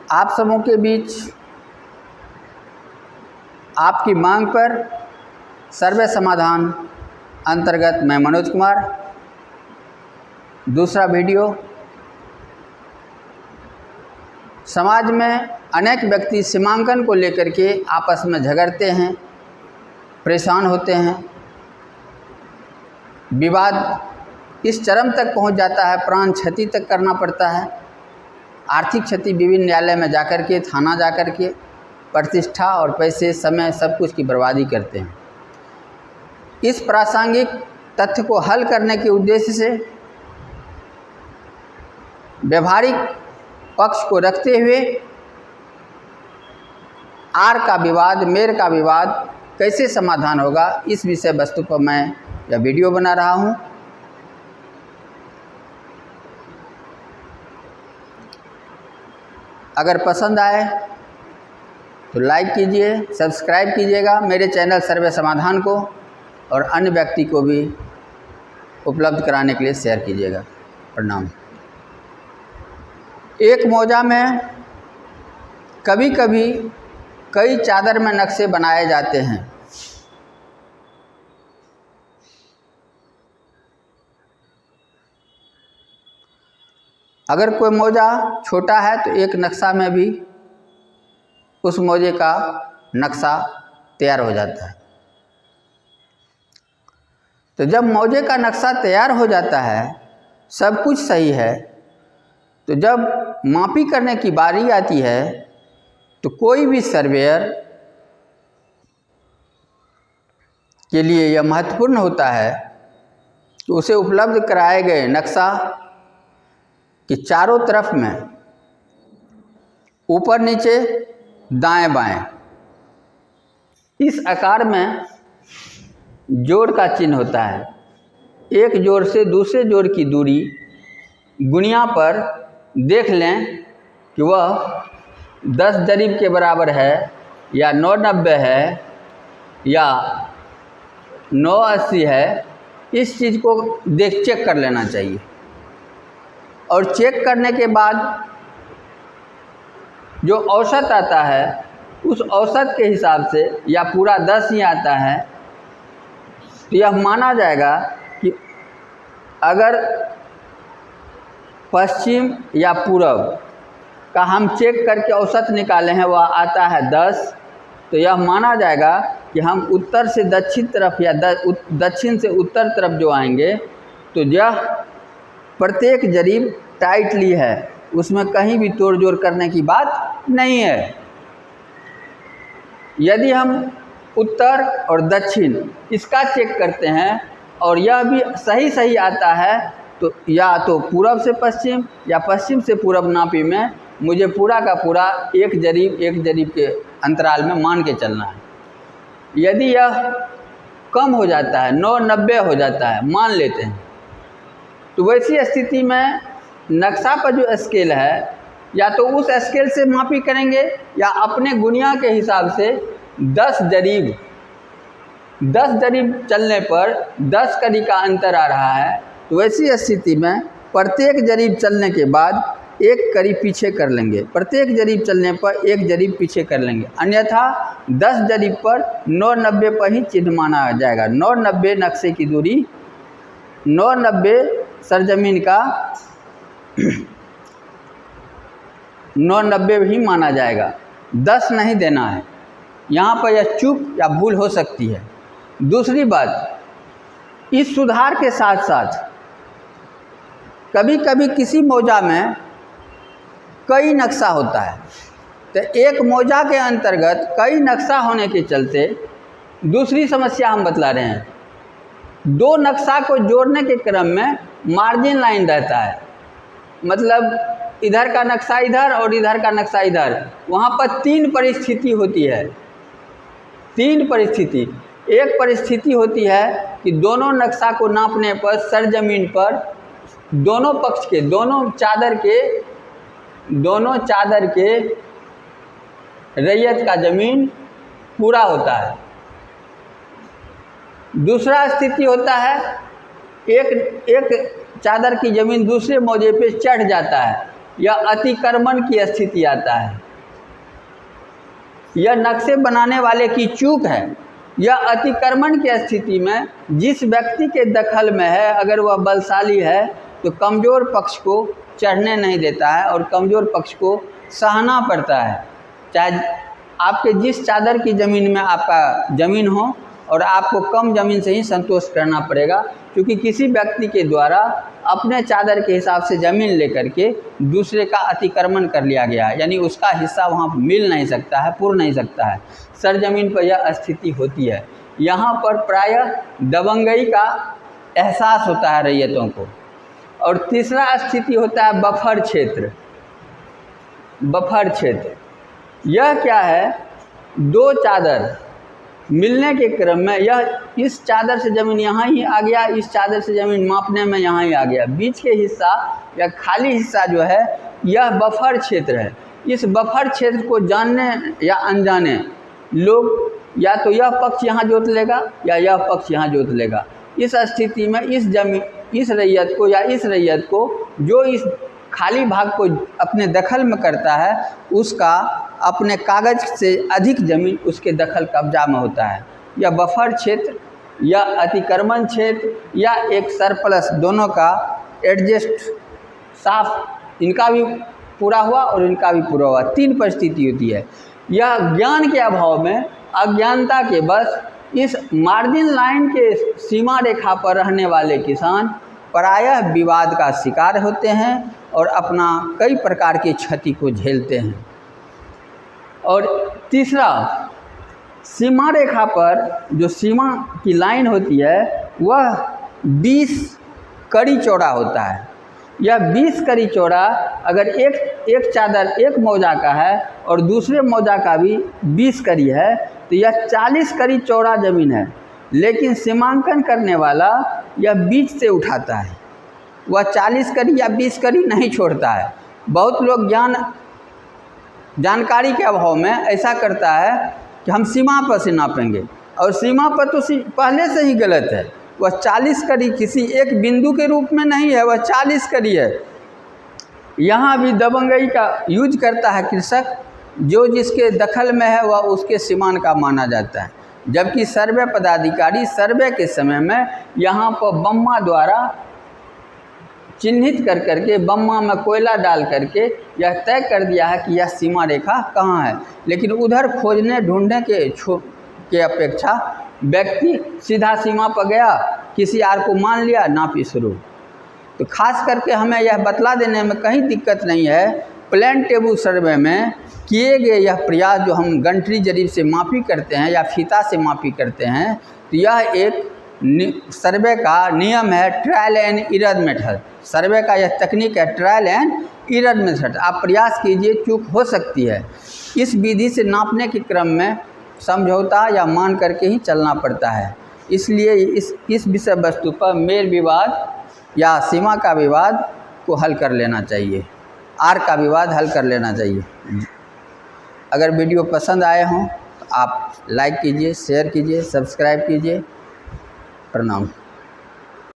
आप सबों के बीच आपकी मांग पर सर्वे समाधान अंतर्गत मैं मनोज कुमार। दूसरा वीडियो, समाज में अनेक व्यक्ति सीमांकन को लेकर के आपस में झगड़ते हैं, परेशान होते हैं। विवाद इस चरम तक पहुंच जाता है, प्राण क्षति तक करना पड़ता है, आर्थिक क्षति विभिन्न न्यायालय में जाकर के, थाना जाकर के प्रतिष्ठा और पैसे, समय, सब कुछ की बर्बादी करते हैं। इस प्रासंगिक तथ्य को हल करने के उद्देश्य से व्यवहारिक पक्ष को रखते हुए आर का विवाद, मेर का विवाद कैसे समाधान होगा, इस विषय वस्तु पर मैं यह वीडियो बना रहा हूँ। अगर पसंद आए तो लाइक कीजिए, सब्सक्राइब कीजिएगा मेरे चैनल सर्वे समाधान को, और अन्य व्यक्ति को भी उपलब्ध कराने के लिए शेयर कीजिएगा। प्रणाम। एक मौजा में कभी कभी कई चादर में नक्शे बनाए जाते हैं। अगर कोई मौजा छोटा है तो एक नक्शा में भी उस मौजे का नक्शा तैयार हो जाता है। तो जब मौजे का नक्शा तैयार हो जाता है, सब कुछ सही है, तो जब मापी करने की बारी आती है तो कोई भी सर्वेयर के लिए यह महत्वपूर्ण होता है कि उसे उपलब्ध कराए गए नक्शा कि चारों तरफ में, ऊपर नीचे, दाएं बाएं, इस आकार में जोड़ का चिन्ह होता है। एक जोड़ से दूसरे जोड़ की दूरी गुणिया पर देख लें कि वह 10 जरीब के बराबर है या 990 है या 980 है। इस चीज़ को चेक कर लेना चाहिए, और चेक करने के बाद जो औसत आता है उस औसत के हिसाब से, या पूरा 10 ही आता है, तो यह माना जाएगा कि अगर पश्चिम या पूरब का हम चेक करके औसत निकाले हैं, वह आता है 10, तो यह माना जाएगा कि हम उत्तर से दक्षिण तरफ या दक्षिण से उत्तर तरफ जो आएंगे, तो यह प्रत्येक जरीब टाइटली है, उसमें कहीं भी तोड़ जोड़ करने की बात नहीं है। यदि हम उत्तर और दक्षिण इसका चेक करते हैं और यह भी सही आता है, तो या तो पूरब से पश्चिम या पश्चिम से पूरब नापी में मुझे पूरा का पूरा एक जरीब के अंतराल में मान के चलना है। यदि यह कम हो जाता है, 990 हो जाता है, मान लेते हैं, तो वैसी स्थिति में नक्शा पर जो स्केल है, या तो उस स्केल से मापी करेंगे या अपने गुणिया के हिसाब से 10 जरीब चलने पर 10 कड़ी का अंतर आ रहा है, तो वैसी स्थिति में प्रत्येक जरीब चलने के बाद एक कड़ी पीछे कर लेंगे, प्रत्येक जरीब चलने पर एक जरीब पीछे कर लेंगे, अन्यथा 10 जरीब पर 990 पर ही चिन्ह माना जाएगा। 990 नक्शे की दूरी, 990 सरजमीन का 990 ही माना जाएगा, 10 नहीं देना है। यहाँ पर यह चूक या भूल हो सकती है। दूसरी बात, इस सुधार के साथ साथ कभी कभी किसी मौजा में कई नक्शा होता है, तो एक मौजा के अंतर्गत कई नक्शा होने के चलते दूसरी समस्या हम बतला रहे हैं। 2 नक्शा को जोड़ने के क्रम में मार्जिन लाइन रहता है, मतलब इधर का नक्शा इधर और इधर का नक्शा इधर, वहाँ पर 3 परिस्थिति होती है। 3 परिस्थिति, एक परिस्थिति होती है कि दोनों नक्शा को नापने पर सरजमीन पर दोनों पक्ष के, दोनों चादर के रैयत का ज़मीन पूरा होता है। दूसरा स्थिति होता है एक चादर की ज़मीन दूसरे मौजे पे चढ़ जाता है, या अतिक्रमण की स्थिति आता है। यह नक्शे बनाने वाले की चूक है। यह अतिक्रमण की स्थिति में जिस व्यक्ति के दखल में है, अगर वह बलशाली है तो कमज़ोर पक्ष को चढ़ने नहीं देता है और कमज़ोर पक्ष को सहना पड़ता है। चाहे आपके जिस चादर की ज़मीन में आपका ज़मीन हो और आपको कम ज़मीन से ही संतोष करना पड़ेगा, क्योंकि किसी व्यक्ति के द्वारा अपने चादर के हिसाब से ज़मीन लेकर के दूसरे का अतिक्रमण कर लिया गया है, यानी उसका हिस्सा वहाँ मिल नहीं सकता है, पुर नहीं सकता है। सरजमीन पर यह स्थिति होती है। यहाँ पर प्रायः दबंगई का एहसास होता है रैयतों को। और तीसरा स्थिति होता है बफर क्षेत्र। बफर क्षेत्र यह क्या है? दो चादर मिलने के क्रम में यह इस चादर से ज़मीन यहाँ ही आ गया, इस चादर से ज़मीन मापने में यहाँ ही आ गया, बीच के हिस्सा या खाली हिस्सा जो है यह बफर क्षेत्र है। इस बफर क्षेत्र को जानने या अनजाने लोग या तो यह पक्ष यहाँ जोत लेगा या यह पक्ष यहाँ जोत लेगा। इस स्थिति में इस रैयत को या इस रैयत को जो इस खाली भाग को अपने दखल में करता है, उसका अपने कागज़ से अधिक ज़मीन उसके दखल कब्जा में होता है। या बफर क्षेत्र या अतिक्रमण क्षेत्र या एक सरप्लस, दोनों का एडजस्ट साफ, इनका भी पूरा हुआ और इनका भी पूरा हुआ, तीन परिस्थिति होती है। यह ज्ञान के अभाव में, अज्ञानता के बस इस मार्जिन लाइन के सीमा रेखा पर रहने वाले किसान प्रायः विवाद का शिकार होते हैं और अपना कई प्रकार की क्षति को झेलते हैं। और तीसरा, सीमा रेखा पर जो सीमा की लाइन होती है वह 20 कड़ी चौड़ा होता है। यह 20 कड़ी चौड़ा अगर एक चादर एक मौजा का है और दूसरे मौजा का भी 20 कड़ी है तो यह 40 कड़ी चौड़ा ज़मीन है। लेकिन सीमांकन करने वाला यह बीच से उठाता है, वह 40 कड़ी या 20 कड़ी नहीं छोड़ता है। बहुत लोग जानकारी के अभाव में ऐसा करता है कि हम सीमा पर से नापेंगे, और सीमा पर तो पहले से ही गलत है। वह 40 कड़ी किसी एक बिंदु के रूप में नहीं है, वह 40 कड़ी है। यहाँ भी दबंगई का यूज करता है कृषक, जो जिसके दखल में है वह उसके सीमान का माना जाता है। जबकि सर्वे पदाधिकारी सर्वे के समय में यहाँ पर बम्मा द्वारा चिन्हित कर करके, बम्मा में कोयला डाल करके यह तय कर दिया है कि यह सीमा रेखा कहाँ है। लेकिन उधर खोजने ढूंढने के अपेक्षा व्यक्ति सीधा सीमा पर गया, किसी आर को मान लिया, नापी शुरू। तो खास करके हमें यह बतला देने में कहीं दिक्कत नहीं है, प्लेन टेबल सर्वे में किए गए यह प्रयास जो हम गंठरी जरीब से मापी करते हैं या फीता से मापी करते हैं, तो यह एक सर्वे का नियम है, ट्रायल एंड एरर मेथड। सर्वे का यह तकनीक है, ट्रायल एंड एरर मेथड। आप प्रयास कीजिए, चूक हो सकती है। इस विधि से नापने के क्रम में समझौता या मान करके ही चलना पड़ता है। इसलिए इस विषय वस्तु पर मेल विवाद या सीमा का विवाद को हल कर लेना चाहिए, आर का विवाद हल कर लेना चाहिए। अगर वीडियो पसंद आए हों तो आप लाइक कीजिए, शेयर कीजिए, सब्सक्राइब कीजिए। प्रणाम।